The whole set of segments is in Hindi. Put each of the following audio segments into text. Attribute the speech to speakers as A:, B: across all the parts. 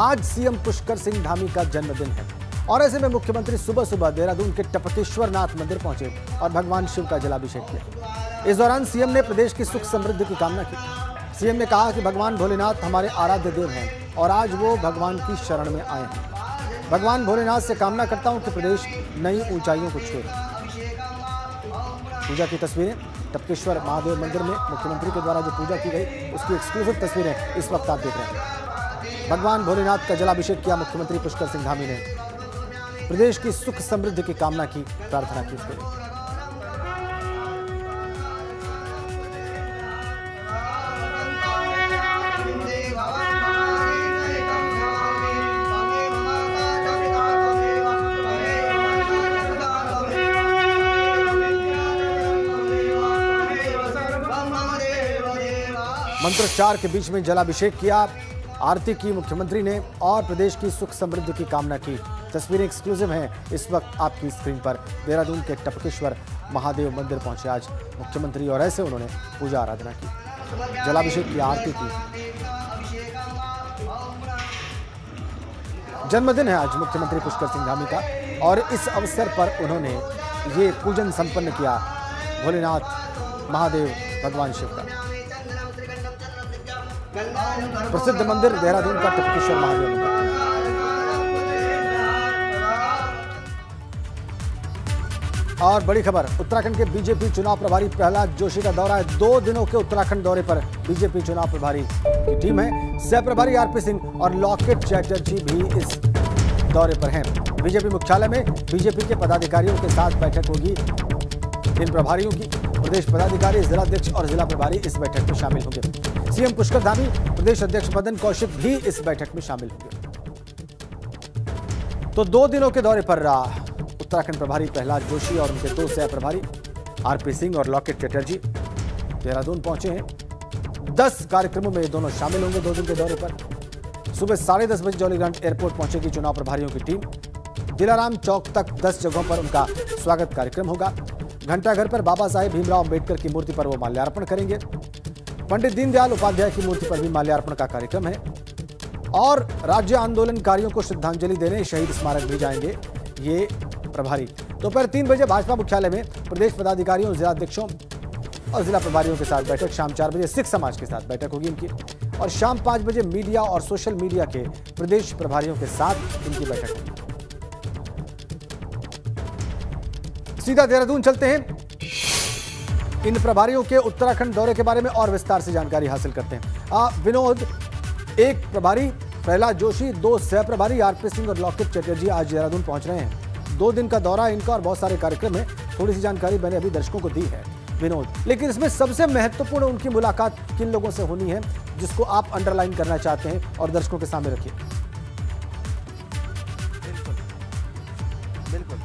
A: आज सीएम पुष्कर सिंह धामी का जन्मदिन है और ऐसे में मुख्यमंत्री सुबह सुबह देहरादून के टपकेश्वर नाथ मंदिर पहुंचे और भगवान शिव का जलाभिषेक किया। इस दौरान सीएम ने प्रदेश की सुख समृद्धि की कामना की। सीएम ने कहा कि भगवान भोलेनाथ हमारे आराध्य देव हैं और आज वो भगवान की शरण में आए हैं। भगवान भोलेनाथ से कामना करता हूं कि प्रदेश नई ऊंचाइयों को छुए। पूजा की तस्वीरें टपकेश्वर महादेव मंदिर में मुख्यमंत्री के द्वारा जो पूजा की गई उसकी एक्सक्लूसिव तस्वीरें इस वक्त आप देख रहे हैं। भगवान भोलेनाथ का जलाभिषेक किया मुख्यमंत्री पुष्कर सिंह धामी ने। प्रदेश की सुख समृद्धि की कामना की, प्रार्थना की उसके लिए। मंत्रोच्चार के बीच में जलाभिषेक किया, आरती की मुख्यमंत्री ने और प्रदेश की सुख समृद्धि की कामना की। तस्वीरें एक्सक्लूसिव हैं इस वक्त आपकी स्क्रीन पर। देहरादून के टपकेश्वर महादेव मंदिर पहुंचे आज मुख्यमंत्री और ऐसे उन्होंने पूजा आराधना की, जलाभिषेक की, आरती की। जन्मदिन है आज मुख्यमंत्री पुष्कर सिंह धामी का और इस अवसर पर उन्होंने ये पूजन संपन्न किया भोलेनाथ महादेव भगवान शिव का। प्रसिद्ध मंदिर देहरादून का टपकेश्वर महादेव मंदिर। और बड़ी खबर, उत्तराखंड के बीजेपी चुनाव प्रभारी प्रहलाद जोशी का दौरा है। 2 दिनों के उत्तराखंड दौरे पर बीजेपी चुनाव प्रभारी की टीम है। सह प्रभारी आरपी सिंह और लॉकेट चैटर्जी भी इस दौरे पर हैं। बीजेपी मुख्यालय में बीजेपी के पदाधिकारियों के साथ बैठक होगी। इन प्रभारियों की प्रदेश पदाधिकारी, जिलाध्यक्ष और जिला प्रभारी इस बैठक में शामिल होंगे। सीएम पुष्कर धामी, प्रदेश अध्यक्ष मदन कौशिक भी इस बैठक में शामिल होंगे। तो 2 दिनों के दौरे पर उत्तराखंड प्रभारी प्रहलाद जोशी और उनके 2 सह प्रभारी आरपी सिंह और लॉकेट चैटर्जी देहरादून पहुंचे हैं। 10 कार्यक्रमों में ये दोनों शामिल होंगे 2 दिन के दौरे पर। सुबह 10:30 बजे जौलीग्रांट एयरपोर्ट पहुंचेगी चुनाव प्रभारियों की टीम। दिलाराम चौक तक 10 जगहों पर उनका स्वागत कार्यक्रम होगा। घंटाघर पर बाबा साहेब भीमराव अंबेडकर की मूर्ति पर वो माल्यार्पण करेंगे। पंडित दीनदयाल उपाध्याय की मूर्ति पर भी माल्यार्पण का कार्यक्रम है और राज्य आंदोलनकारियों को श्रद्धांजलि देने शहीद स्मारक भी जाएंगे ये प्रभारी। दोपहर 3 बजे भाजपा मुख्यालय में प्रदेश पदाधिकारियों, जिलाध्यक्षों और जिला प्रभारियों के साथ बैठक। शाम 4 बजे सिख समाज के साथ बैठक होगी इनकी और शाम 5 बजे मीडिया और सोशल मीडिया के प्रदेश प्रभारियों के साथ इनकी बैठक होगी। सीधा देहरादून चलते हैं, इन प्रभारियों के उत्तराखंड दौरे के बारे में और विस्तार से जानकारी हासिल करते हैं। विनोद, एक प्रभारी प्रहलाद जोशी, 2 सह प्रभारी आरपी सिंह और लॉकेट चैटर्जी आज देहरादून पहुंच रहे हैं। 2 दिन का दौरा इनका और बहुत सारे कार्यक्रम है। थोड़ी सी जानकारी मैंने अभी दर्शकों को दी है विनोद, लेकिन इसमें सबसे महत्वपूर्ण उनकी मुलाकात किन लोगों से होनी है जिसको आप अंडरलाइन करना चाहते हैं और दर्शकों के सामने रखिए।
B: बिल्कुल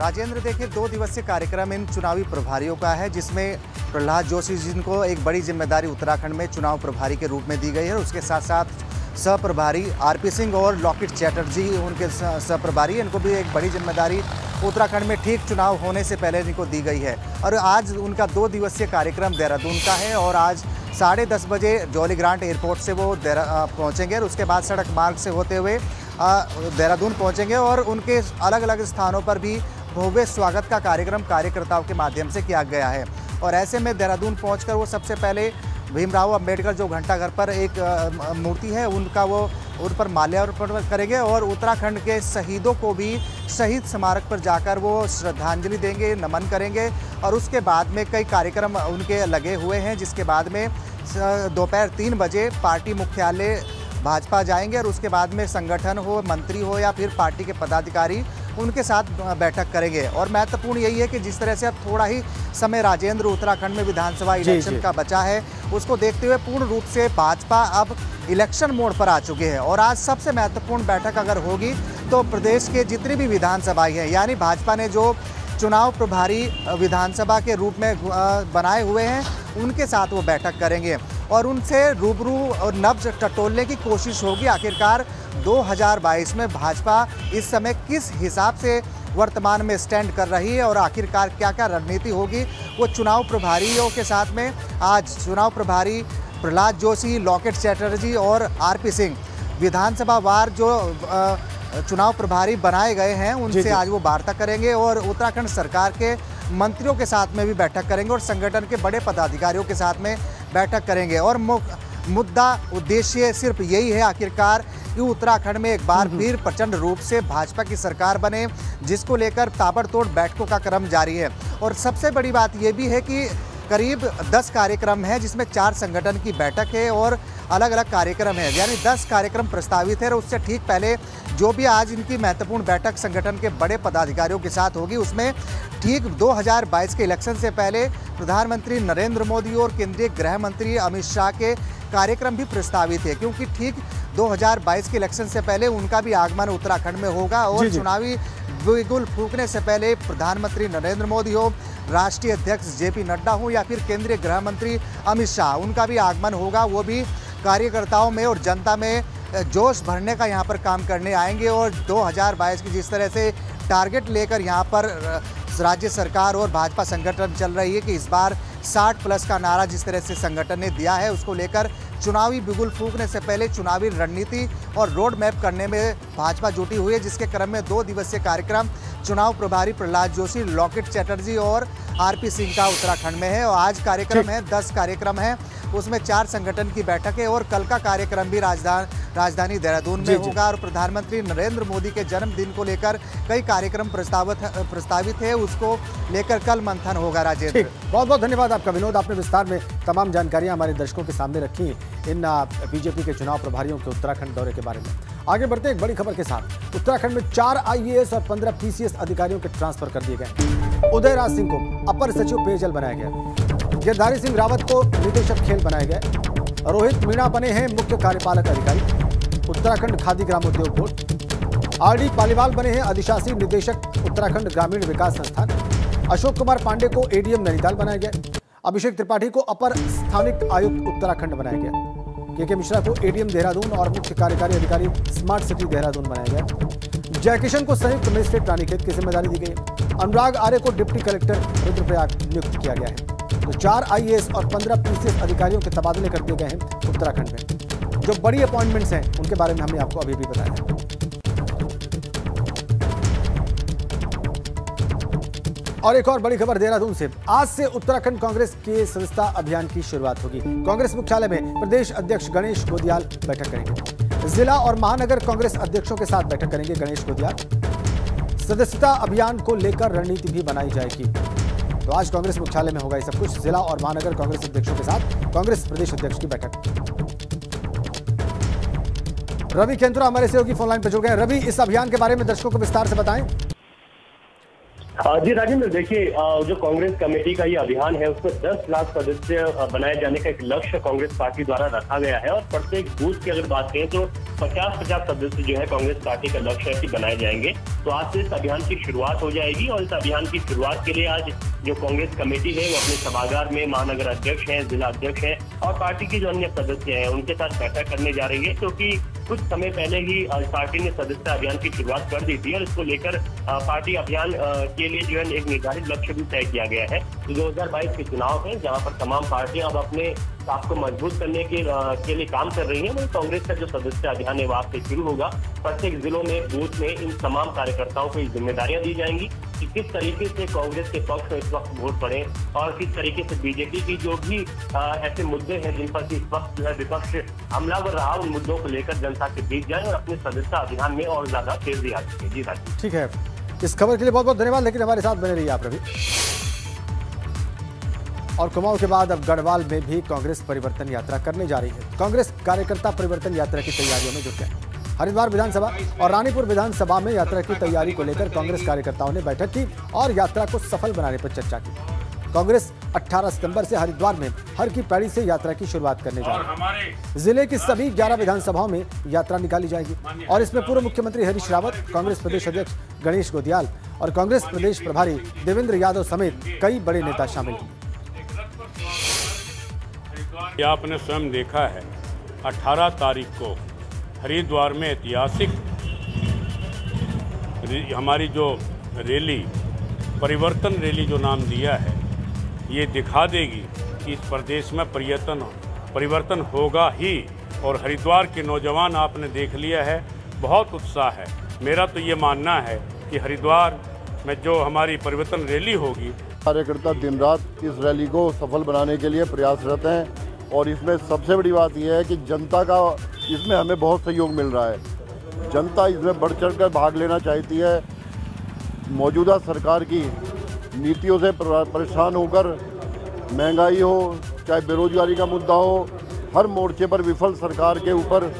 B: राजेंद्र, देखिए 2 दिवसीय कार्यक्रम इन चुनावी प्रभारियों का है, जिसमें प्रहलाद जोशी जिनको एक बड़ी जिम्मेदारी उत्तराखंड में चुनाव प्रभारी के रूप में दी गई है। उसके साथ साथ सह प्रभारी आरपी सिंह और लॉकेट चैटर्जी उनके सह प्रभारी, इनको भी एक बड़ी जिम्मेदारी उत्तराखंड में ठीक चुनाव होने से पहले इनको दी गई है। और आज उनका 2 दिवसीय कार्यक्रम देहरादून का है और आज 10:30 बजे जौलीग्रांट एयरपोर्ट से वो पहुँचेंगे और उसके बाद सड़क मार्ग से होते हुए देहरादून पहुँचेंगे और उनके अलग अलग स्थानों पर भी भव्य स्वागत का कार्यक्रम कार्यकर्ताओं के माध्यम से किया गया है। और ऐसे में देहरादून पहुंचकर वो सबसे पहले भीमराव अंबेडकर जो घंटाघर पर एक मूर्ति है उनका वो उन पर माल्यार्पण करेंगे और उत्तराखंड के शहीदों को भी शहीद स्मारक पर जाकर वो श्रद्धांजलि देंगे, नमन करेंगे। और उसके बाद में कई कार्यक्रम उनके लगे हुए हैं, जिसके बाद में दोपहर 3 बजे पार्टी मुख्यालय भाजपा जाएंगे और उसके बाद में संगठन हो, मंत्री हो या फिर पार्टी के पदाधिकारी उनके साथ बैठक करेंगे। और महत्वपूर्ण यही है कि जिस तरह से अब थोड़ा ही समय राजेंद्र उत्तराखंड में विधानसभा इलेक्शन का बचा है, उसको देखते हुए पूर्ण रूप से भाजपा अब इलेक्शन मोड पर आ चुके हैं। और आज सबसे महत्वपूर्ण बैठक अगर होगी तो प्रदेश के जितनी भी विधानसभाएं हैं, यानी भाजपा ने जो चुनाव प्रभारी विधानसभा के रूप में बनाए हुए हैं, उनके साथ वो बैठक करेंगे और उनसे रूबरू और नब्ज टटोलने की कोशिश होगी आखिरकार 2022 में भाजपा इस समय किस हिसाब से वर्तमान में स्टैंड कर रही है और आखिरकार क्या क्या रणनीति होगी, वो चुनाव प्रभारियों के साथ में आज चुनाव प्रभारी प्रहलाद जोशी, लॉकेट चैटर्जी और आरपी सिंह विधानसभा वार जो चुनाव प्रभारी बनाए गए हैं उनसे आज वो वार्ता करेंगे और उत्तराखंड सरकार के मंत्रियों के साथ में भी बैठक करेंगे और संगठन के बड़े पदाधिकारियों के साथ में बैठक करेंगे। और मुद्दा उद्देश्य सिर्फ यही है आखिरकार कि उत्तराखंड में एक बार फिर प्रचंड रूप से भाजपा की सरकार बने, जिसको लेकर ताबड़तोड़ बैठकों का क्रम जारी है। और सबसे बड़ी बात यह भी है कि करीब 10 कार्यक्रम है, जिसमें 4 संगठन की बैठक है और अलग अलग कार्यक्रम है, यानी 10 कार्यक्रम प्रस्तावित है। और उससे ठीक पहले जो भी आज इनकी महत्वपूर्ण बैठक संगठन के बड़े पदाधिकारियों के साथ होगी, उसमें ठीक 2022 के इलेक्शन से पहले प्रधानमंत्री नरेंद्र मोदी और केंद्रीय गृह मंत्री अमित शाह के कार्यक्रम भी प्रस्तावित है, क्योंकि ठीक 2022 के इलेक्शन से पहले उनका भी आगमन उत्तराखंड में होगा। और चुनावी बिगुल फूंकने से पहले प्रधानमंत्री नरेंद्र मोदी हो, राष्ट्रीय अध्यक्ष जेपी नड्डा हो या फिर केंद्रीय गृह मंत्री अमित शाह, उनका भी आगमन होगा। वो भी कार्यकर्ताओं में और जनता में जोश भरने का यहाँ पर काम करने आएंगे। और 2022 की जिस तरह से टारगेट लेकर यहाँ पर राज्य सरकार और भाजपा संगठन चल रही है कि इस बार 60+ का नारा जिस तरह से संगठन ने दिया है, उसको लेकर चुनावी बिगुल फूंकने से पहले चुनावी रणनीति और रोड मैप करने में भाजपा जुटी हुई है, जिसके क्रम में 2 दिवसीय कार्यक्रम चुनाव प्रभारी प्रहलाद जोशी, लॉकेट चैटर्जी और आरपी सिंह का उत्तराखंड में है। और आज कार्यक्रम है, 10 कार्यक्रम है, उसमें 4 संगठन की बैठक है। और कल का कार्यक्रम भी राजधानी देहरादून में होगा। और प्रधानमंत्री नरेंद्र मोदी के जन्मदिन को लेकर कई कार्यक्रम प्रस्तावित है, उसको लेकर कल मंथन होगा। राजेंद्र,
A: बहुत बहुत धन्यवाद आपका विनोद, आपने विस्तार में तमाम जानकारियां हमारे दर्शकों के सामने रखी इन बीजेपी के चुनाव प्रभारियों के उत्तराखंड दौरे के बारे में। आगे बढ़ते एक बड़ी खबर के साथ। उत्तराखंड में 4 IAS और 15 PCS अधिकारियों के ट्रांसफर कर दिए गए। उदय राज सिंह को अपर सचिव पेयजल बनाया गया। गिरधारी सिंह रावत को निदेशक खेल बनाए गए। रोहित मीणा बने हैं मुख्य कार्यपालक अधिकारी, उत्तराखंड खादी ग्रामोद्योग बोर्ड। RD पालीवाल बने हैं अधिशासी निदेशक, उत्तराखंड ग्रामीण विकास संस्थान। अशोक कुमार पांडे को ADM नैनीताल बनाया गया। अभिषेक त्रिपाठी को अपर स्थानिक आयुक्त उत्तराखंड बनाया गया। KK मिश्रा को ADM देहरादून और मुख्य कार्यकारी अधिकारी स्मार्ट सिटी देहरादून बनाया गया। जयकिशन को संयुक्त मजिस्ट्रेट रानीखेत की जिम्मेदारी दी गई। अनुराग आर्य को डिप्टी कलेक्टर रुद्रप्रयाग नियुक्त किया गया है। तो 4 IAS और 15 PCS अधिकारियों के तबादले कर दिए गए हैं उत्तराखंड में। जो बड़ी अपॉइंटमेंट्स हैं उनके बारे में हमने आपको अभी भी बताया। और एक और बड़ी खबर देहरादून से। आज से उत्तराखंड कांग्रेस के सदस्यता अभियान की शुरुआत होगी। कांग्रेस मुख्यालय में प्रदेश अध्यक्ष गणेश गोदियाल बैठक करेंगे। जिला और महानगर कांग्रेस अध्यक्षों के साथ बैठक करेंगे गणेश गोदियाल। सदस्यता अभियान को लेकर रणनीति भी बनाई जाएगी। तो आज कांग्रेस मुख्यालय में होगा ये सब कुछ। जिला और महानगर कांग्रेस अध्यक्षों के साथ कांग्रेस प्रदेश अध्यक्ष की बैठक। रवि केंद्रा हमारे सहयोगी फोन लाइन पर जुड़ गए। रवि, इस अभियान के बारे में दर्शकों को विस्तार से बताएं।
C: जी राजेंद्र, देखिए जो कांग्रेस कमेटी का ये अभियान है उसमें 10 लाख सदस्य बनाए जाने का एक लक्ष्य कांग्रेस पार्टी द्वारा रखा गया है। और प्रत्येक बूथ की अगर बात करें तो 50-50 सदस्य जो है कांग्रेस पार्टी का लक्ष्य है कि बनाए जाएंगे। तो आज से इस अभियान की शुरुआत हो जाएगी। और इस अभियान की शुरुआत के लिए आज जो कांग्रेस कमेटी है वो अपने सभागार में महानगर अध्यक्ष हैं, जिला अध्यक्ष हैं और पार्टी के जो अन्य सदस्य हैं उनके साथ बैठक करने जा रही है, क्योंकि कुछ समय पहले ही पार्टी ने सदस्यता अभियान की शुरुआत कर दी थी। और इसको लेकर पार्टी अभियान के लिए जो है एक निर्धारित लक्ष्य भी तय किया गया है। तो 2022 के चुनाव है जहां पर तमाम पार्टियां अब अपने आप को मजबूत करने के लिए काम कर रही हैं। वही कांग्रेस का जो सदस्यता अभियान है वो आज से शुरू होगा। प्रत्येक जिलों में, बूथ में इन तमाम कार्यकर्ताओं को जिम्मेदारियां दी जाएंगी कि किस तरीके से कांग्रेस के पक्ष में इस वक्त वोट पड़े और किस तरीके से बीजेपी की जो भी ऐसे मुद्दे हैं जिन पर इस वक्त जो है विपक्ष हमलावर रहा, उन मुद्दों को लेकर जनता के बीच जाए और अपने सदस्यता अभियान में और ज्यादा तेजी आ सके। जी राजीव,
A: ठीक है, इस खबर के लिए बहुत बहुत धन्यवाद। लेकिन हमारे साथ बने रहिए आप रवि। और कुमाऊं के बाद अब गढ़वाल में भी कांग्रेस परिवर्तन यात्रा करने जा रही है। कांग्रेस कार्यकर्ता परिवर्तन यात्रा की तैयारियों में जुट गए। हरिद्वार विधानसभा और रानीपुर विधानसभा में यात्रा की तैयारी को लेकर कांग्रेस कार्यकर्ताओं ने बैठक की और यात्रा को सफल बनाने पर चर्चा की। कांग्रेस 18 सितंबर से हरिद्वार में हर की पैड़ी से यात्रा की शुरुआत करने जा रही है। जिले की सभी 11 विधानसभाओं में यात्रा निकाली जाएगी और इसमें पूर्व मुख्यमंत्री हरीश रावत, कांग्रेस प्रदेश अध्यक्ष गणेश गोदियाल और कांग्रेस प्रदेश प्रभारी देवेंद्र यादव समेत कई बड़े नेता शामिल हैं।
D: आपने स्वयं देखा है 18 तारीख को हरिद्वार में ऐतिहासिक हमारी जो रैली, परिवर्तन रैली जो नाम दिया है, ये दिखा देगी कि इस प्रदेश में परिवर्तन होगा ही और हरिद्वार के नौजवान आपने देख लिया है, बहुत उत्साह है। मेरा तो ये मानना है कि हरिद्वार में जो हमारी परिवर्तन रैली होगी,
E: कार्यकर्ता दिन रात इस रैली को सफल बनाने के लिए प्रयासरत हैं और इसमें सबसे बड़ी बात यह है कि जनता का इसमें हमें बहुत सहयोग मिल रहा है। जनता इसमें बढ़ चढ़ कर भाग लेना चाहती है। मौजूदा सरकार की नीतियों से परेशान होकर महंगाई हो, चाहे बेरोजगारी का मुद्दा हो, हर मोर्चे पर विफल सरकार के ऊपर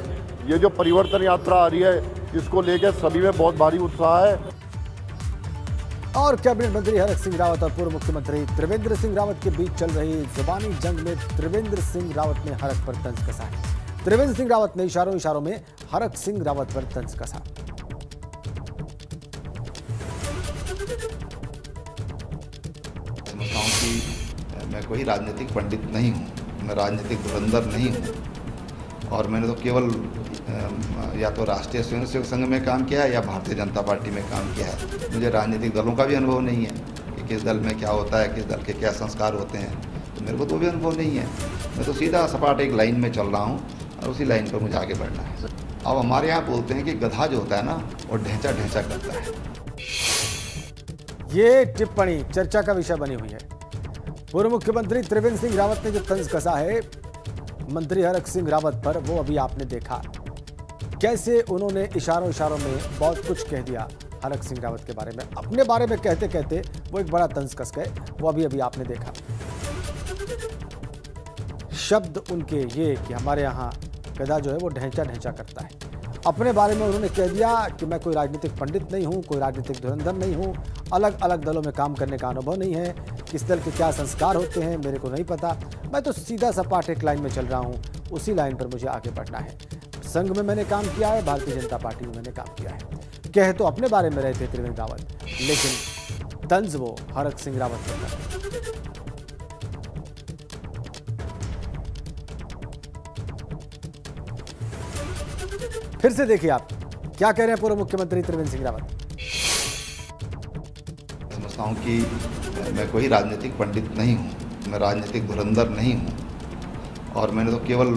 E: ये जो परिवर्तन यात्रा आ रही है, इसको लेकर सभी में बहुत भारी उत्साह है।
A: और कैबिनेट मंत्री हरक सिंह रावत और पूर्व मुख्यमंत्री त्रिवेंद्र सिंह रावत के बीच चल रही जुबानी जंग में त्रिवेंद्र सिंह रावत ने हरक पर तंज कसा है। त्रिवेंद्र सिंह रावत ने इशारों में हरक सिंह रावत पर तंज कसा।
F: समझता हूं कि मैं कोई राजनीतिक पंडित नहीं हूं, मैं राजनीतिक धुरंधर नहीं हूं और मैंने तो केवल या तो राष्ट्रीय स्वयंसेवक संघ में काम किया है या भारतीय जनता पार्टी में काम किया है। मुझे राजनीतिक दलों का भी अनुभव नहीं है कि किस दल में क्या होता है, किस दल के क्या संस्कार होते हैं, तो मेरे को तो भी अनुभव नहीं है। मैं तो सीधा सपाट एक लाइन में चल रहा हूँ और उसी लाइन पर मुझे आगे बढ़ना है। अब हमारे यहाँ बोलते हैं कि गधा जो होता है ना, वो ढेंचा ढेंचा करता है।
A: ये टिप्पणी चर्चा का विषय बनी हुई है। पूर्व मुख्यमंत्री त्रिवेंद्र सिंह रावत ने जो तंज कसा है मंत्री हरक सिंह रावत पर, वो अभी आपने देखा कैसे उन्होंने इशारों में बहुत कुछ कह दिया हरक सिंह रावत के बारे में। अपने बारे में कहते कहते वो एक बड़ा तंज कस गए, वो अभी आपने देखा। शब्द उनके ये कि हमारे यहाँ गधा जो है वो ढेंचा ढेंचा करता है। अपने बारे में उन्होंने कह दिया कि मैं कोई राजनीतिक पंडित नहीं हूँ, कोई राजनीतिक धुरंधर नहीं हूँ, अलग अलग दलों में काम करने का अनुभव नहीं है, किस दल के क्या संस्कार होते हैं मेरे को नहीं पता, मैं तो सीधा सपाट एक लाइन में चल रहा हूँ, उसी लाइन पर मुझे आगे बढ़ना है। संघ में मैंने काम किया है, भारतीय जनता पार्टी में मैंने काम किया है। कह तो अपने बारे में रहे थे त्रिवेंद्र रावत, लेकिन तंज वो हरक सिंह रावत पर कर रहे। फिर से देखिए आप क्या कह रहे हैं पूर्व मुख्यमंत्री त्रिवेंद्र सिंह रावत।
F: समझता हूँ कि मैं कोई राजनीतिक पंडित नहीं हूँ, मैं राजनीतिक धुरंधर नहीं हूँ और मैंने तो केवल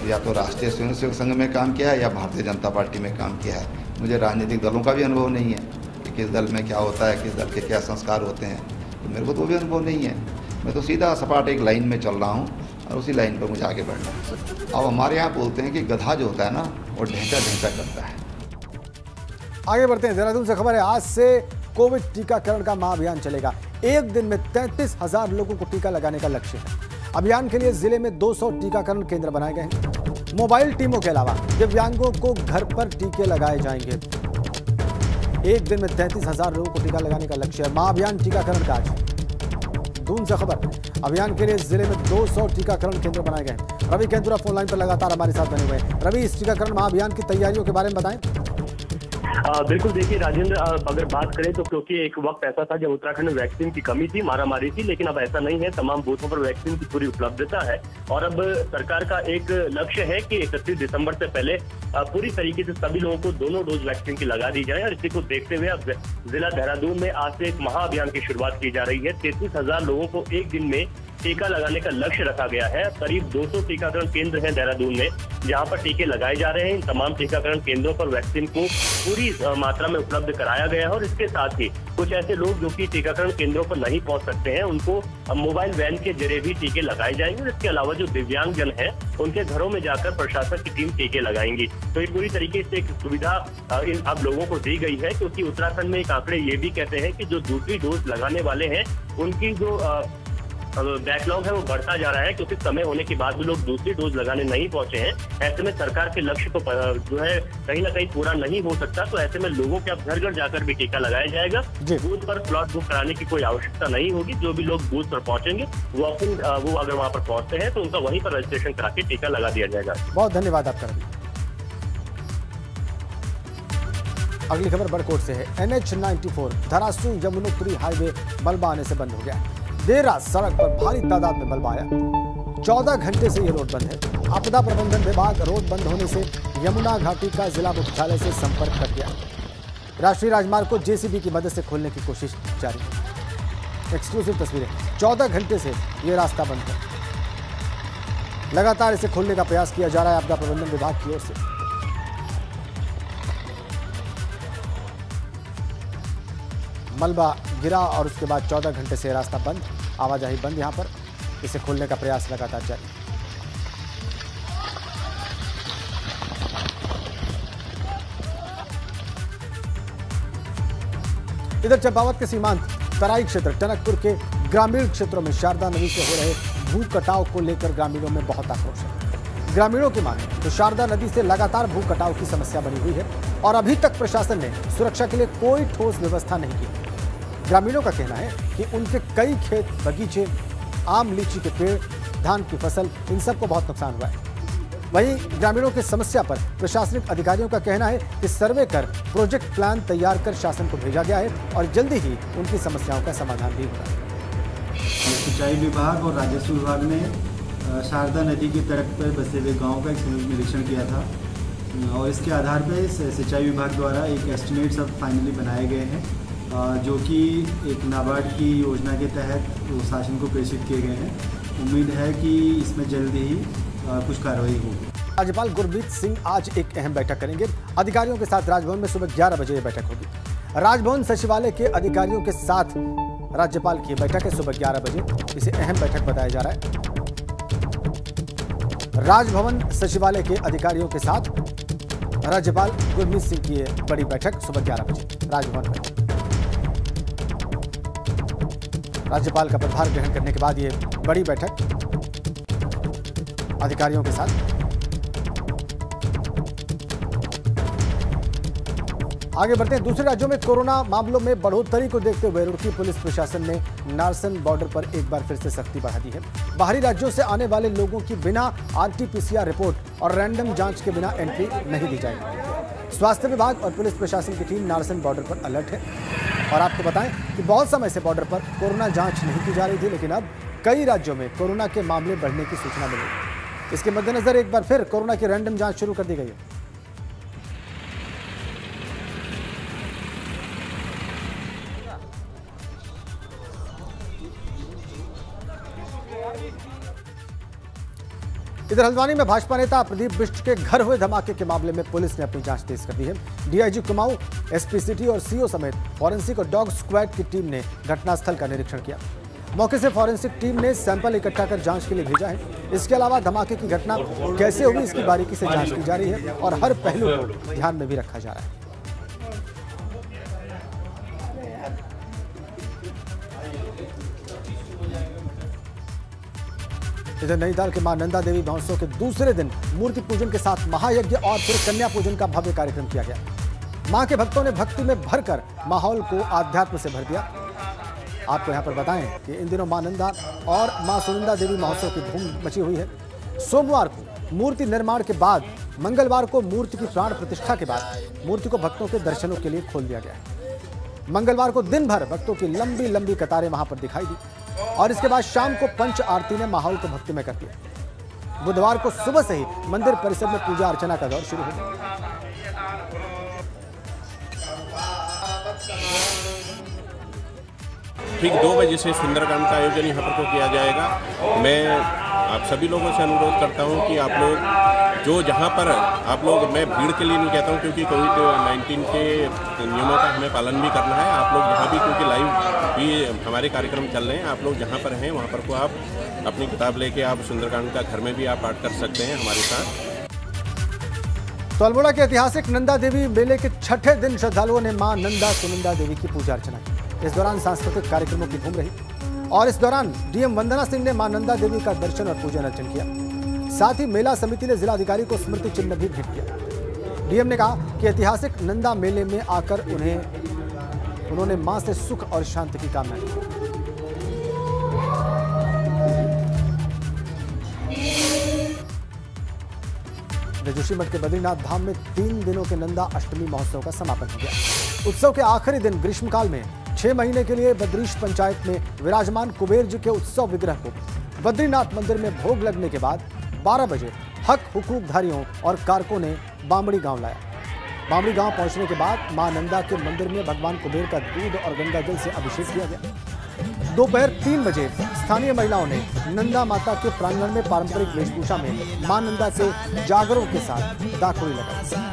F: या तो राष्ट्रीय स्वयंसेवक संघ में काम किया है या भारतीय जनता पार्टी में काम किया है। मुझे राजनीतिक दलों का भी अनुभव नहीं है कि किस दल में क्या होता है, किस दल के क्या संस्कार होते हैं, तो मेरे को तो भी अनुभव नहीं है। मैं तो सीधा सपाट एक लाइन में चल रहा हूँ और उसी लाइन पर मुझे आगे बढ़ना है। अब हमारे यहाँ बोलते हैं कि गधा जो होता है ना, वो ढेंचा ढेंचा करता है।
A: आगे बढ़ते हैं। देहरादून से खबर है, आज से कोविड टीकाकरण का महाअभियान चलेगा। एक दिन में 33,000 लोगों को टीका लगाने का लक्ष्य है। अभियान के लिए जिले में 200 टीकाकरण केंद्र बनाए गए हैं। मोबाइल टीमों के अलावा दिव्यांगों को घर पर टीके लगाए जाएंगे। एक दिन में 33,000 लोगों को टीका लगाने का लक्ष्य है। महाअभियान टीकाकरण का आज दून से खबर, अभियान के लिए जिले में 200 टीकाकरण केंद्र बनाए गए हैं। रवि केंद्रा फोन लाइन पर लगातार हमारे साथ बने हुए हैं। रवि, इस टीकाकरण महाअभियान की तैयारियों के बारे में बताएं।
C: बिल्कुल, देखिए राजेंद्र, अगर बात करें तो क्योंकि एक वक्त ऐसा था जब उत्तराखंड में वैक्सीन की कमी थी, मारामारी थी, लेकिन अब ऐसा नहीं है। तमाम बूथों पर वैक्सीन की पूरी उपलब्धता है और अब सरकार का एक लक्ष्य है कि 31 दिसंबर से पहले पूरी तरीके से सभी लोगों को दोनों डोज वैक्सीन की लगा दी जाए। और इसी को देखते हुए अब जिला देहरादून में आज से एक महाअभियान की शुरुआत की जा रही है। 33,000 लोगों को एक दिन में टीका लगाने का लक्ष्य रखा गया है। करीब 200 टीकाकरण केंद्र हैं देहरादून में जहां पर टीके लगाए जा रहे हैं। इन तमाम टीकाकरण केंद्रों पर वैक्सीन को पूरी मात्रा में उपलब्ध कराया गया है और इसके साथ ही कुछ ऐसे लोग जो कि टीकाकरण केंद्रों पर नहीं पहुंच सकते हैं, उनको मोबाइल वैन के जरिए भी टीके लगाए जाएंगे। इसके अलावा जो दिव्यांग जन है उनके घरों में जाकर प्रशासन की टीम टीके लगाएंगी। तो ये पूरी तरीके से एक सुविधा अब लोगों को दी गई है, क्योंकि उत्तराखंड में एक आंकड़े ये भी कहते हैं कि जो दूसरी डोज लगाने वाले हैं उनकी जो बैकलॉग है वो बढ़ता जा रहा है, क्योंकि समय होने के बाद भी लोग दूसरी डोज लगाने नहीं पहुंचे हैं। ऐसे में सरकार के लक्ष्य को जो है कहीं ना कहीं पूरा नहीं हो सकता। तो ऐसे में लोगों के अब घर घर जाकर भी टीका लगाया जाएगा। बूथ पर स्लॉट बुक कराने की कोई आवश्यकता नहीं होगी। जो भी लोग बूथ पर पहुंचेंगे वो अगर वहां पर पहुंचते हैं तो उनका वहीं पर रजिस्ट्रेशन करा के टीका लगा दिया जाएगा।
A: बहुत धन्यवाद आपका। अगली खबर बड़कोट से है। NH-94 धरासू यमुनोत्री हाईवे मलबा आने से बंद हो गया है। देर रात सड़क पर भारी तादाद में मलबा आया। 14 घंटे से यह रोड बंद है। आपदा प्रबंधन विभाग रोड बंद होने से यमुना घाटी का जिला मुख्यालय से संपर्क कर गया। राष्ट्रीय राजमार्ग को JCB की मदद से खोलने की कोशिश जारी। एक्सक्लूसिव तस्वीरें। 14 घंटे से यह रास्ता बंद है। लगातार इसे खोलने का प्रयास किया जा रहा है आपदा प्रबंधन विभाग की ओर से। मलबा गिरा और उसके बाद 14 घंटे से रास्ता बंद, आवाजाही बंद। यहां पर इसे खोलने का प्रयास लगातार जारी। इधर चंपावत के सीमांत तराई क्षेत्र टनकपुर के ग्रामीण क्षेत्रों में शारदा नदी से हो रहे भू कटाव को लेकर ग्रामीणों में बहुत आक्रोश है। ग्रामीणों की मांग तो शारदा नदी से लगातार भू कटाव की समस्या बनी हुई है और अभी तक प्रशासन ने सुरक्षा के लिए कोई ठोस व्यवस्था नहीं की। ग्रामीणों का कहना है कि उनके कई खेत, बगीचे, आम लीची के पेड़, धान की फसल, इन सबको बहुत नुकसान हुआ है। वहीं ग्रामीणों की समस्या पर प्रशासनिक अधिकारियों का कहना है कि सर्वे कर प्रोजेक्ट प्लान तैयार कर शासन को भेजा गया है और जल्दी ही उनकी समस्याओं का समाधान भी होगा।
G: सिंचाई विभाग और राजस्व विभाग ने शारदा नदी की तट पर बसे हुए गाँव का एक निरीक्षण किया था और इसके आधार पर सिंचाई विभाग द्वारा एक एस्टिमेट सब फाइनली बनाए गए हैं जो कि एक नाबार्ड की योजना के तहत शासन को प्रेषित किए गए हैं। उम्मीद है कि इसमें जल्दी ही कुछ कार्रवाई होगी।
A: राज्यपाल गुरमीत सिंह आज एक अहम बैठक करेंगे। अधिकारियों के साथ राजभवन में सुबह 11 बजे यह बैठक होगी। राजभवन सचिवालय के अधिकारियों के साथ राज्यपाल की बैठक है सुबह 11 बजे। इसे अहम बैठक बताया जा रहा है। राजभवन सचिवालय के अधिकारियों के साथ राज्यपाल गुरमीत सिंह की बड़ी बैठक सुबह 11 बजे राजभवन में। राज्यपाल का पदभार ग्रहण करने के बाद ये बड़ी बैठक अधिकारियों के साथ। आगे बढ़ते हैं। दूसरे राज्यों में कोरोना मामलों में बढ़ोतरी को देखते हुए रुड़की पुलिस प्रशासन ने नारसन बॉर्डर पर एक बार फिर से सख्ती बढ़ा दी है। बाहरी राज्यों से आने वाले लोगों की बिना RT-PCR रिपोर्ट और रैंडम जांच के बिना एंट्री नहीं दी जाएगी। स्वास्थ्य विभाग और पुलिस प्रशासन की टीम नारसन बॉर्डर पर अलर्ट है। और आपको बताएं कि बहुत समय से बॉर्डर पर कोरोना जांच नहीं की जा रही थी, लेकिन अब कई राज्यों में कोरोना के मामले बढ़ने की सूचना मिली है। इसके मद्देनजर एक बार फिर कोरोना की रैंडम जांच शुरू कर दी गई है। इधर हल्द्वानी में भाजपा नेता प्रदीप बिष्ट के घर हुए धमाके के मामले में पुलिस ने अपनी जांच तेज कर दी है। DIG कुमाऊं, SP सिटी और CO समेत फॉरेंसिक और डॉग स्क्वाड की टीम ने घटनास्थल का निरीक्षण किया। मौके से फॉरेंसिक टीम ने सैंपल इकट्ठा कर जांच के लिए भेजा है। इसके अलावा धमाके की घटना कैसे हुई इसकी बारीकी से जांच की जा रही है और हर पहलू को ध्यान में भी रखा जा रहा है। इधर नैनीताल के मां नंदा देवी महोत्सव के दूसरे दिन मूर्ति पूजन के साथ महायज्ञ और फिर कन्या पूजन का भव्य कार्यक्रम किया गया। मां के भक्तों ने भक्ति में भरकर माहौल को आध्यात्म से भर दिया। आपको यहां पर बताएं कि इन दिनों मां नंदा और मां सुनंदा देवी महोत्सव की धूम मची हुई है। सोमवार को मूर्ति निर्माण के बाद मंगलवार को मूर्ति की प्राण प्रतिष्ठा के बाद मूर्ति को भक्तों के दर्शनों के लिए खोल दिया गया है। मंगलवार को दिन भर भक्तों की लंबी लंबी कतारें वहां पर दिखाई दी और इसके बाद शाम को पंच आरती ने माहौल को भक्तिमय कर दिया। बुधवार को सुबह से ही मंदिर परिसर में पूजा अर्चना का दौर शुरू हो गया।
H: ठीक 2 बजे से सुंदरकांड का आयोजन यहाँ पर को किया जाएगा। मैं आप सभी लोगों से अनुरोध करता हूँ कि आप लोग जो जहाँ पर आप लोग, मैं भीड़ के लिए नहीं कहता हूँ क्योंकि कोविड-19 के नियमों का हमें पालन भी करना है। आप लोग यहाँ भी, क्योंकि लाइव भी हमारे कार्यक्रम चल रहे हैं, आप लोग जहाँ पर हैं वहाँ पर को आप अपनी किताब लेके आप सुंदरकांड का घर में भी आप पाठ कर सकते हैं हमारे साथ।
A: तो अल्मोड़ा के ऐतिहासिक नंदा देवी मेले के छठे दिन श्रद्धालुओं ने मां नंदा सुनंदा देवी की पूजा अर्चना की। इस दौरान सांस्कृतिक कार्यक्रमों की धूम रही और इस दौरान DM वंदना सिंह ने मां नंदा देवी का दर्शन और पूजन अर्चन किया। साथ ही मेला समिति ने जिलाधिकारी को स्मृति चिन्ह भी भेंट किया। DM ने कहा कि ऐतिहासिक नंदा मेले में आकर उन्होंने मां से सुख और शांति की कामना की। जोशीमठ के बद्रीनाथ धाम में 3 दिनों के नंदा अष्टमी महोत्सव का समापन हो गया। उत्सव के आखिरी दिन ग्रीष्मकाल में 6 महीने के लिए बद्रीश पंचायत में विराजमान कुबेर जी के उत्सव विग्रह को बद्रीनाथ मंदिर में भोग लगने के बाद 12 बजे हक हुकूकधारियों और कारकों ने बामड़ी गांव लाया। बामड़ी गांव पहुंचने के बाद मां नंदा के मंदिर में भगवान कुबेर का दूध और गंगा जल से अभिषेक किया गया। दोपहर 3 बजे स्थानीय महिलाओं ने नंदा माता के प्रांगण में पारंपरिक वेशभूषा में मां नंदा से जागरों के साथ दाखोरी लगाई।